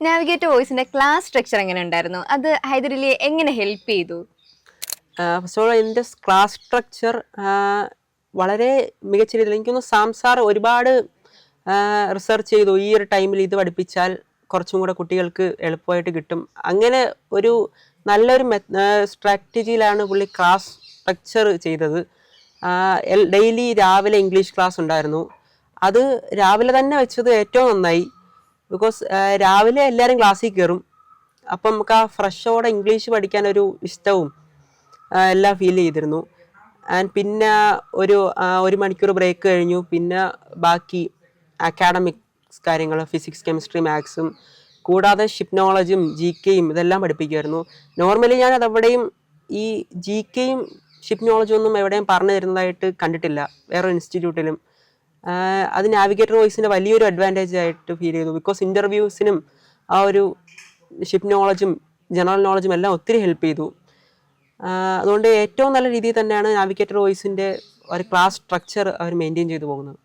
Navigator വോയിസിന്റെ class structure എങ്ങനെ ഉണ്ടായിരുന്നു? അത് ഹൈദരലിയെ എങ്ങനെ ഹെൽപ്പ് ചെയ്തു? ഫസ്റ്റ് ഓഫ് ഓൾ ഇതിൻ്റെ ക്ലാസ് സ്ട്രക്ചർ വളരെ മികച്ച രീതിയിൽ എനിക്കൊന്ന് സാംസാർ ഒരുപാട് റിസർച്ച് ചെയ്തു. ഈ ഒരു ടൈമിൽ ഇത് പഠിപ്പിച്ചാൽ കുറച്ചും കൂടെ കുട്ടികൾക്ക് എളുപ്പമായിട്ട് കിട്ടും. അങ്ങനെ ഒരു നല്ലൊരു സ്ട്രാറ്റജിയിലാണ് പുള്ളി ക്ലാസ് സ്ട്രക്ചർ ചെയ്തത്. ഡെയിലി രാവിലെ ഇംഗ്ലീഷ് ക്ലാസ് ഉണ്ടായിരുന്നു. അത് രാവിലെ തന്നെ വെച്ചത് ഏറ്റവും നന്നായി. ബിക്കോസ് രാവിലെ എല്ലാവരും ക്ലാസ്സിൽ കയറും. അപ്പം നമുക്ക് ആ ഫ്രഷോടെ ഇംഗ്ലീഷ് പഠിക്കാൻ ഒരു ഇഷ്ടവും എല്ലാം ഫീൽ ചെയ്തിരുന്നു. ആൻഡ് പിന്നെ ഒരു മണിക്കൂർ ബ്രേക്ക് കഴിഞ്ഞു. പിന്നെ ബാക്കി അക്കാഡമിക്സ് കാര്യങ്ങൾ, ഫിസിക്സ്, കെമിസ്ട്രി, മാത്സും കൂടാതെ ഷിപ്നോളജിയും GKയും ഇതെല്ലാം പഠിപ്പിക്കുമായിരുന്നു. നോർമലി ഞാൻ അതെവിടെയും ഈ GKയും ഷിപ്നോളജിയും ഒന്നും എവിടെയും പറഞ്ഞു തരുന്നതായിട്ട് കണ്ടിട്ടില്ല വേറൊരു ഇൻസ്റ്റിറ്റ്യൂട്ടിലും. അത് നാവിഗേറ്റർ വോയിസിൻ്റെ വലിയൊരു അഡ്വാൻറ്റേജ് ആയിട്ട് ഫീൽ ചെയ്തു. ബിക്കോസ് ഇൻ്റർവ്യൂസിനും ആ ഒരു ഷിപ്നോളജിയും ജനറൽ നോളജും എല്ലാം ഒത്തിരി ഹെൽപ്പ് ചെയ്തു. അതുകൊണ്ട് ഏറ്റവും നല്ല രീതിയിൽ തന്നെയാണ് നാവിഗേറ്റർ വോയിസിൻ്റെ ഒരു ക്ലാസ് സ്ട്രക്ചർ അവർ മെയിൻറ്റെയിൻ ചെയ്തു പോകുന്നത്.